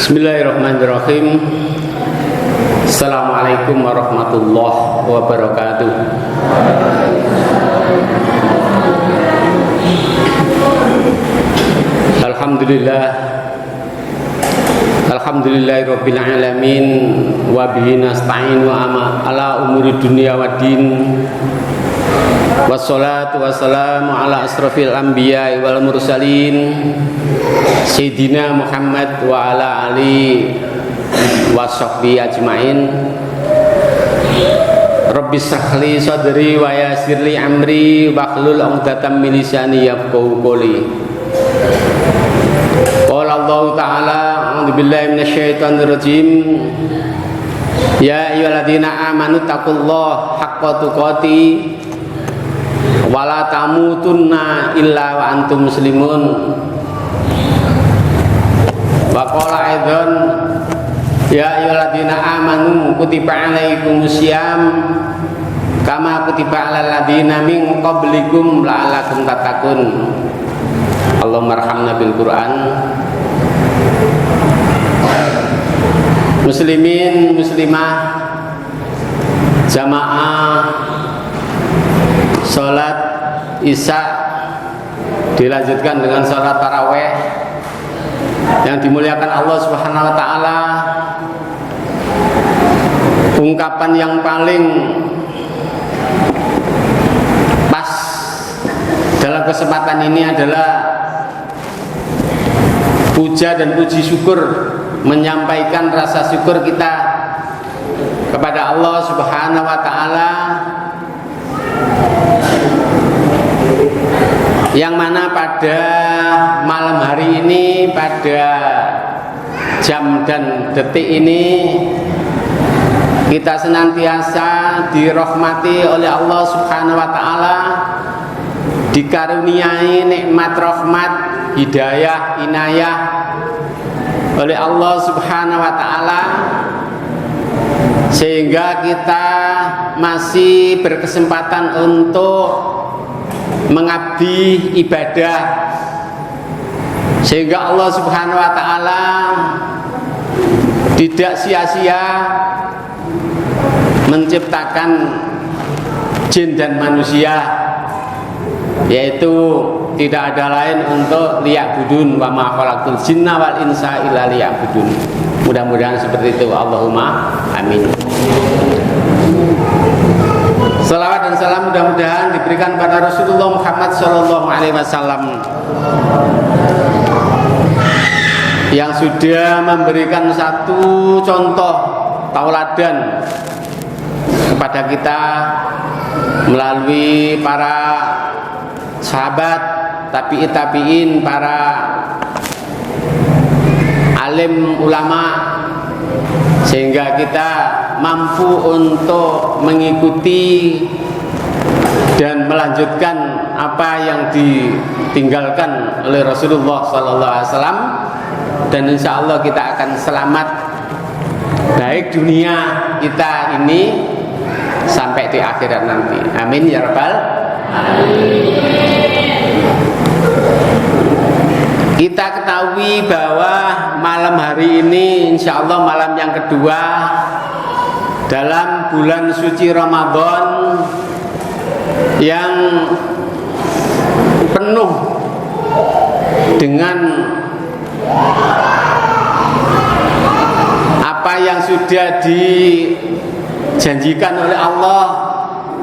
Bismillahirrahmanirrahim. Assalamualaikum warahmatullahi wabarakatuh. Alhamdulillahirabbil alamin wa bihi nasta'in wa ala umuri dunya waddin. Wassalatu wassalamu ala asrafil anbiya'i wal mursalin Sayyidina Muhammad wa ala ali wa sahbihi ajma'in. Rabbi shrahli sadri wa yassirli amri wahlul 'uqdatam min lisani yafqahu qawli. Qala Allah ta'ala, a'udzu billahi minasyaitonir rajim. Ya ayyuhalladzina amanu taqullaha haqqa tuqatih wala tamutunna illa wa antum muslimun. Wa qala aidan ya ayyuhalladzina amanu kutiba alaikumusiyam kama kutiba alal ladzina min qablikum la'allakum tattaqun. Allahumma arhamna bil Qur'an. Muslimin muslimah jamaah sholat isya dilanjutkan dengan sholat taraweh yang dimuliakan Allah Subhanahu wa ta'ala. Ungkapan yang paling pas dalam kesempatan ini adalah puja dan puji syukur, menyampaikan rasa syukur kita kepada Allah Subhanahu wa ta'ala, yang mana pada malam hari ini, pada jam dan detik ini, kita senantiasa dirahmati oleh Allah Subhanahu wa ta'ala, dikaruniai nikmat rahmat, hidayah, inayah oleh Allah Subhanahu wa ta'ala, sehingga kita masih berkesempatan untuk mengabdi ibadah, sehingga Allah Subhanahu wa ta'ala tidak sia-sia menciptakan jin dan manusia, yaitu tidak ada lain untuk liya'budun wa ma khalaqtul jinna wal insa illa liya'budun. Mudah-mudahan seperti itu, Allahumma amin. Salawat dan salam mudah-mudahan diberikan pada Rasulullah Muhammad SAW yang sudah memberikan satu contoh tauladan kepada kita melalui para sahabat, tabi'in, para alim ulama, sehingga kita mampu untuk mengikuti dan melanjutkan apa yang ditinggalkan oleh Rasulullah SAW, dan insya Allah kita akan selamat baik dunia kita ini sampai di akhirat nanti. Amin ya rabbal alamin. Kita ketahui bahwa malam hari ini insya Allah malam yang kedua dalam bulan suci Ramadan yang penuh dengan apa yang sudah dijanjikan oleh Allah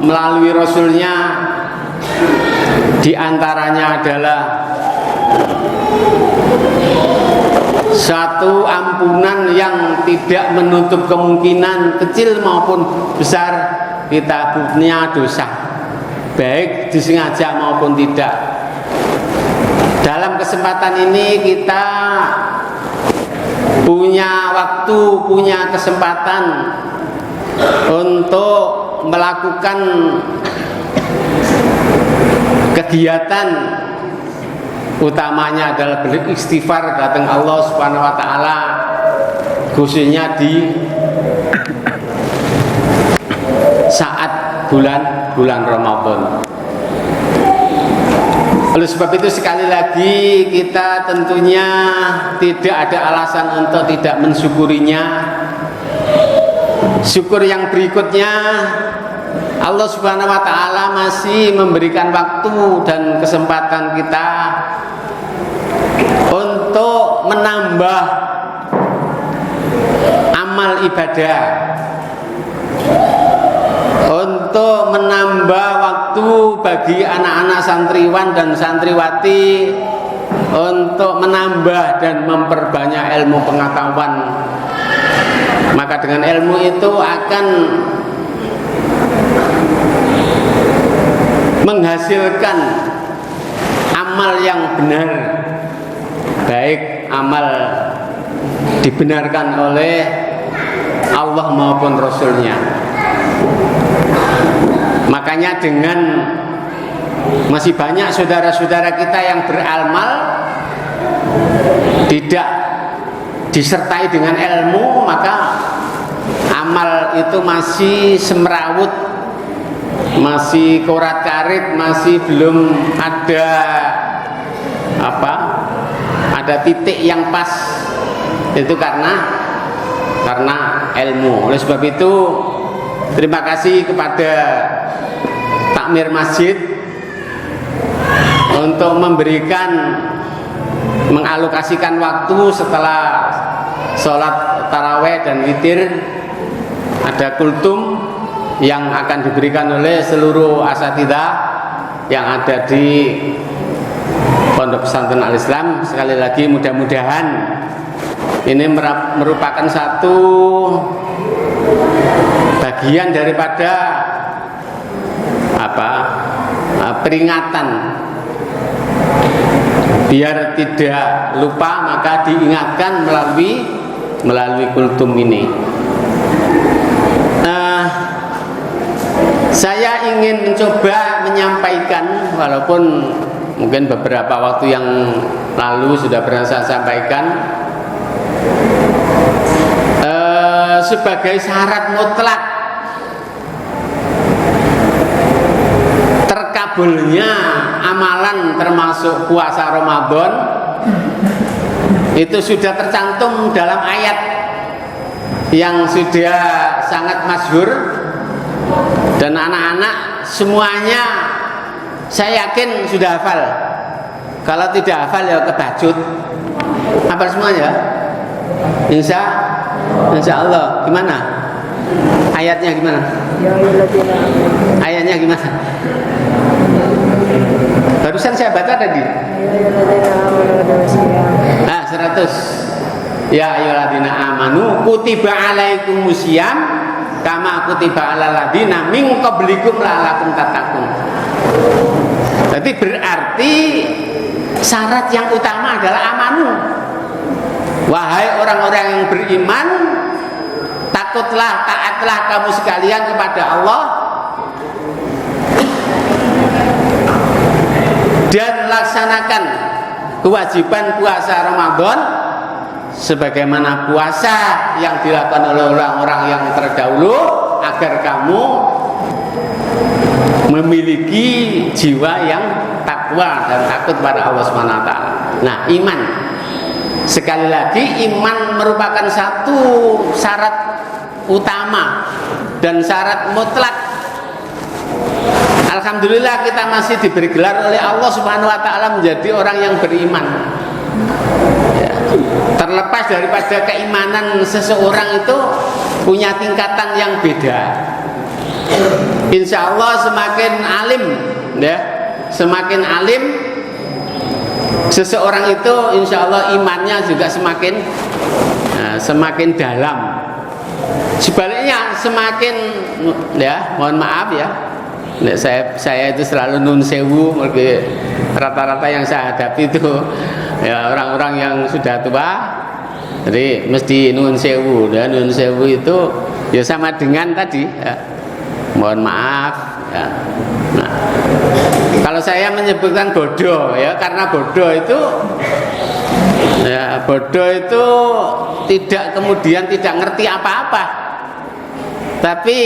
melalui Rasulnya. Di antaranya adalah satu ampunan yang tidak menutup kemungkinan kecil maupun besar kita punya dosa, baik disengaja maupun tidak. Dalam kesempatan ini kita punya waktu, punya kesempatan untuk melakukan kegiatan, utamanya adalah beristighfar datang Allah Subhanahu wa ta'ala, khususnya di saat bulan Ramadan. Oleh sebab itu sekali lagi kita tentunya tidak ada alasan untuk tidak mensyukurinya. Syukur yang berikutnya, Allah Subhanahu wa taala masih memberikan waktu dan kesempatan kita untuk menambah amal ibadah, untuk menambah waktu bagi anak-anak santriwan dan santriwati, untuk menambah dan memperbanyak ilmu pengetahuan. Maka dengan ilmu itu akan menghasilkan amal yang benar, baik amal dibenarkan oleh Allah maupun Rasulnya. Makanya dengan masih banyak saudara-saudara kita yang beramal tidak disertai dengan ilmu, maka amal itu masih semrawut, masih korat-karit, masih belum ada ada titik yang pas. Itu karena ilmu. Oleh sebab itu terima kasih kepada takmir masjid untuk mengalokasikan waktu setelah sholat taraweh dan witir. Ada kultum yang akan diberikan oleh seluruh asatidzah yang ada di Pondok Pesantren Al-Islam. Sekali lagi mudah-mudahan ini merupakan satu bagian daripada peringatan, biar tidak lupa maka diingatkan melalui kultum ini. Saya ingin mencoba menyampaikan, walaupun mungkin beberapa waktu yang lalu sudah pernah saya sampaikan, sebagai syarat mutlak terkabulnya amalan termasuk puasa Ramadan itu sudah tercantum dalam ayat yang sudah sangat masyhur, dan anak-anak semuanya saya yakin sudah hafal. Kalau tidak hafal ya kebacut. Hafal semuanya? Insya Allah. Gimana? Ayatnya gimana? Ayatnya gimana? Barusan saya baca tadi. 100. Ya ayyuhalladzina amanu kutiba alaikumusiyam kama kutiba alal ladzina min qablikum la'allakum tattaqun. Jadi berarti syarat yang utama adalah amanu. Wahai orang-orang yang beriman, takutlah, taatlah kamu sekalian kepada Allah dan laksanakan kewajiban puasa Ramadan sebagaimana puasa yang dilakukan oleh orang-orang yang terdahulu, agar kamu memiliki jiwa yang takwa dan takut pada Allah Subhanahu wa taala. Nah, iman. Sekali lagi, iman merupakan satu syarat utama dan syarat mutlak. Alhamdulillah kita masih diberi gelar oleh Allah Subhanahu wa taala menjadi orang yang beriman. Ya. Terlepas daripada keimanan seseorang itu punya tingkatan yang beda. Insya Allah semakin alim, ya, semakin alim seseorang itu, insya Allah imannya juga semakin dalam. Sebaliknya semakin, ya, mohon maaf ya, saya itu selalu nun sewu, rata-rata yang saya hadapi itu ya orang-orang yang sudah tua, jadi mesti nun sewu. Dan nun sewu itu ya sama dengan tadi, ya, mohon maaf ya. Nah, kalau saya menyebutkan bodoh ya, karena bodoh itu tidak kemudian tidak ngerti apa-apa, tapi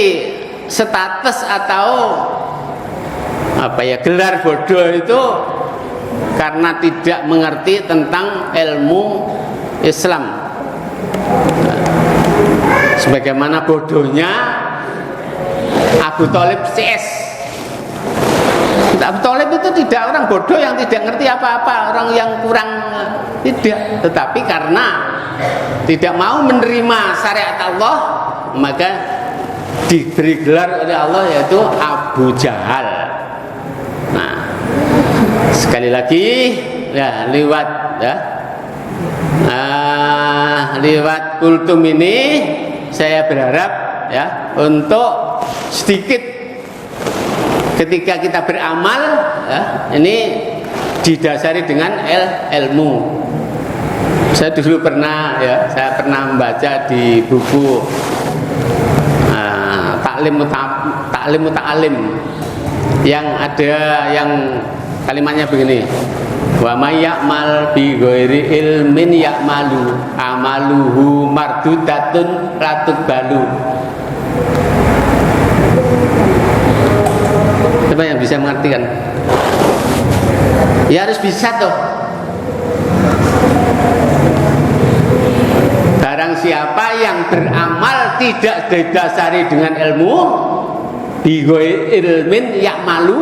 status atau gelar bodoh itu karena tidak mengerti tentang ilmu Islam. Sebagaimana bodohnya Abu Thalib CS. Abu Thalib itu tidak orang bodoh yang tidak ngerti apa-apa, orang yang kurang tidak, tetapi karena tidak mau menerima syariat Allah, maka diberi gelar oleh Allah yaitu Abu Jahal. Nah, sekali lagi ya lewat lewat kultum ini saya berharap ya untuk sedikit ketika kita beramal ya, ini didasari dengan ilmu. Saya dulu pernah saya pernah membaca di buku Ta'lim Muta'alim yang ada yang kalimatnya begini, wa may ya'mal bi ghairi ilmin ya'malu amaluhu mardudatun latubbalu. Siapa yang bisa mengertikan? Ya harus bisa toh. Barang siapa yang beramal tidak didasari dengan ilmu, bi ghairi ilmin ya'malu,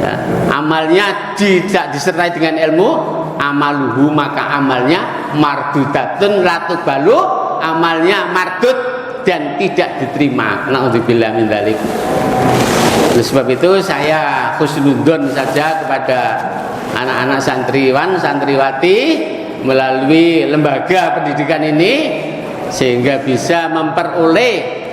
ya, amalnya tidak disertai dengan ilmu, amaluhu maka amalnya mardudatun latubbalu, amalnya mardud dan tidak diterima. Na'udzubillah min dzalik. Oleh sebab itu saya husnudzon saja kepada anak-anak santriwan, santriwati melalui lembaga pendidikan ini sehingga bisa memperoleh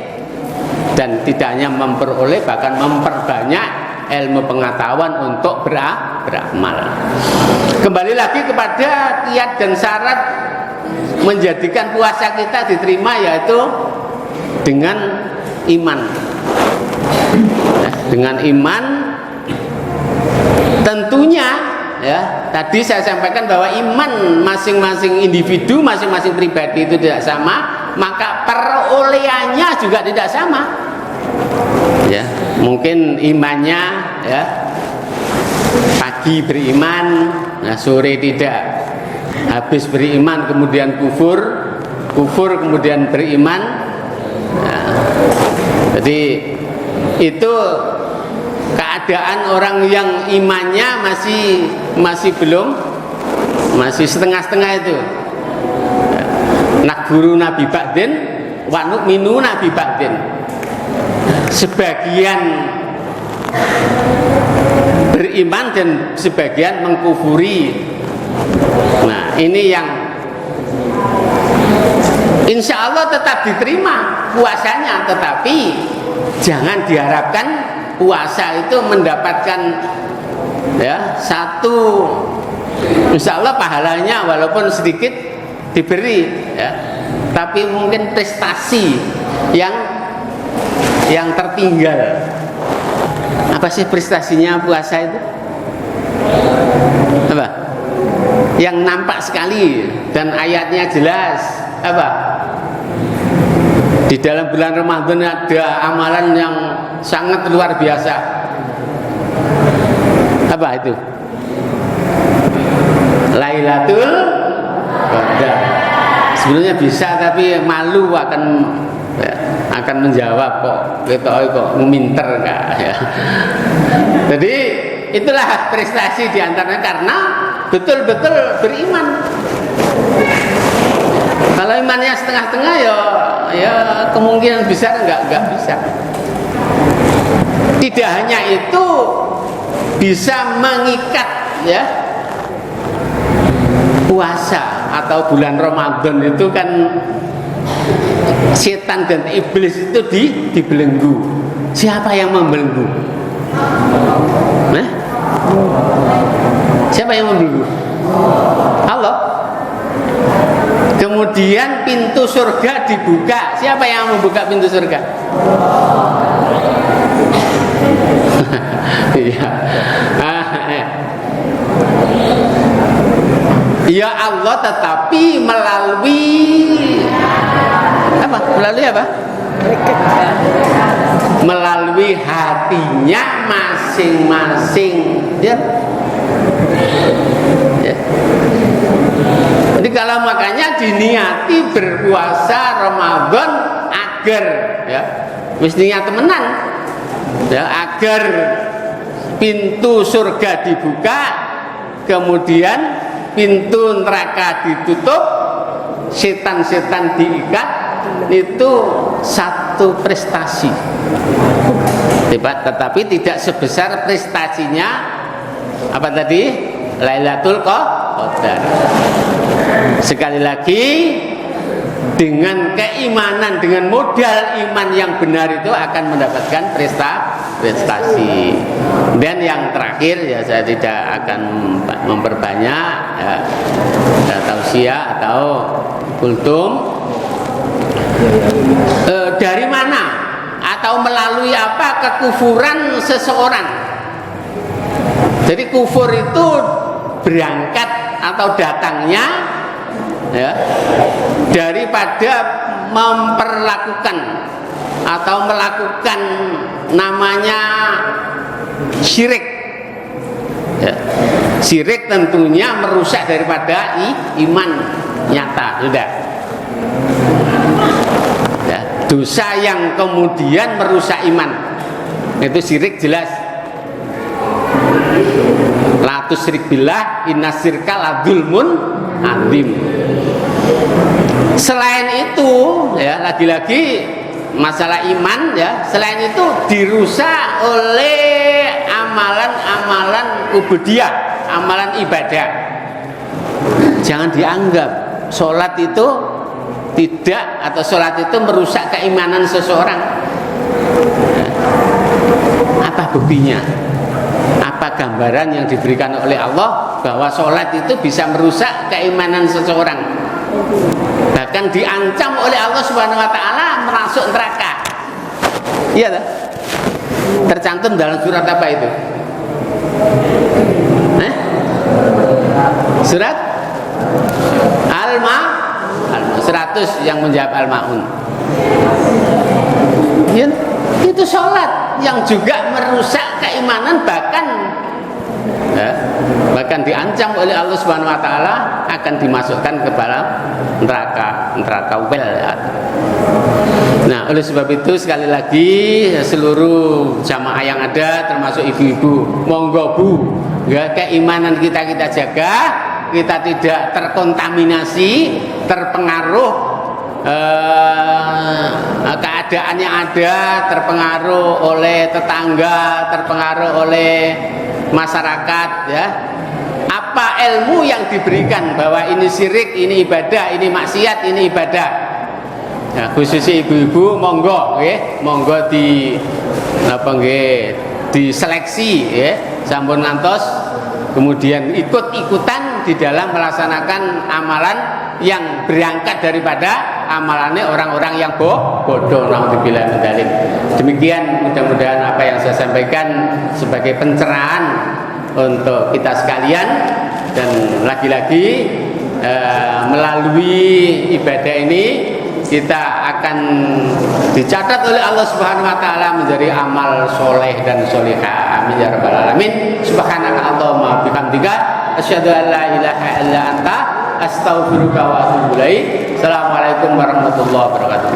dan tidak hanya memperoleh bahkan memperbanyak ilmu pengetahuan untuk beramal. Kembali lagi kepada kiat dan syarat menjadikan puasa kita diterima yaitu dengan iman. Dengan iman tentunya ya tadi saya sampaikan bahwa iman masing-masing individu, masing-masing pribadi itu tidak sama, maka perolehannya juga tidak sama. Ya, mungkin imannya ya pagi beriman, nah sore tidak. Habis beriman kemudian kufur kemudian beriman. Nah, jadi itu keadaan orang yang imannya masih setengah-setengah itu. Nakfuru nabi ba'din wa nu'minu nabi ba'din. Sebagian beriman dan sebagian mengkufuri. Nah, ini yang insya Allah tetap diterima puasanya, tetapi jangan diharapkan puasa itu mendapatkan ya satu insya Allah pahalanya walaupun sedikit diberi ya, tapi mungkin prestasi yang tertinggal. Apa sih prestasinya puasa itu? Apa? Yang nampak sekali dan ayatnya jelas apa? Di dalam bulan Ramadan ada amalan yang sangat luar biasa. Apa itu? Lailatul Qadar. Sebenarnya bisa tapi malu akan menjawab kok minter enggak ya. Jadi itulah prestasi diantaranya karena betul-betul beriman. Kalau imannya setengah-setengah ya kemungkinan besar enggak bisa. Tidak hanya itu, bisa mengikat ya puasa atau bulan Ramadan itu kan setan dan iblis itu dibelenggu. Siapa yang membelenggu? Siapa yang membelenggu? Allah. Kemudian pintu surga dibuka. Siapa yang membuka pintu surga? Iya. Ya Allah, tetapi melalui apa? Melalui apa? Melalui hatinya masing-masing ya. Ya. Jadi kalau makanya diniati berpuasa Ramadan agar ya wis niat temenan ya agar pintu surga dibuka, kemudian pintu neraka ditutup, setan-setan diikat, itu satu prestasi. Tetapi tidak sebesar prestasinya apa tadi? Lailatul Qadar. Sekali lagi, dengan keimanan, dengan modal iman yang benar itu akan mendapatkan prestasi. Dan yang terakhir ya saya tidak akan memperbanyak ya, tausiah atau kultum. Dari mana atau melalui apa kekufuran seseorang. Jadi kufur itu berangkat atau datangnya ya, daripada memperlakukan atau melakukan namanya syirik ya. Syirik tentunya merusak daripada iman nyata sudah ya. Dosa yang kemudian merusak iman itu syirik jelas. La tusyrik billah inna syirka la dzulmun adzim. Selain itu ya lagi-lagi masalah iman ya, selain itu dirusak oleh amalan-amalan ubudiyah, amalan ibadah. Jangan dianggap sholat itu tidak atau sholat itu merusak keimanan seseorang. Apa buktinya? Apa gambaran yang diberikan oleh Allah bahwa sholat itu bisa merusak keimanan seseorang, bahkan diancam oleh Allah Subhanahu Wa Taala masuk neraka. Iya tak? Tercantum dalam surat apa itu? Surat Al-Ma'un 100 yang menjawab Al-Ma'un. Ya, itu sholat yang juga merusak keimanan, bahkan diancam oleh Allah Subhanahu Wa Taala akan dimasukkan ke dalam neraka wel. Nah, oleh sebab itu sekali lagi seluruh jamaah yang ada termasuk ibu-ibu, monggo Bu, ya, keimanan kita jaga, kita tidak terkontaminasi, terpengaruh keadaan yang ada, terpengaruh oleh tetangga, terpengaruh oleh masyarakat ya. Apa ilmu yang diberikan bahwa ini syirik, ini ibadah, ini maksiat, ini ibadah. Ya, khususnya ibu-ibu monggo nggih, monggo diseleksi ya, sampun ngantos kemudian ikut-ikutan di dalam melaksanakan amalan yang berangkat daripada amalannya orang-orang yang bodoh. Naudzubillah min dzalik. Demikian mudah-mudahan apa yang saya sampaikan sebagai pencerahan untuk kita sekalian, dan lagi-lagi melalui ibadah ini kita akan dicatat oleh Allah Subhanahu Wa Taala menjadi amal soleh dan solihah. Amin ya rabbal alamin. Subhanaka Allahumma bihamdika asyhadu an la ilaha illa anta astaghfiruka wa atubu ilaik. Assalamualaikum warahmatullahi wabarakatuh.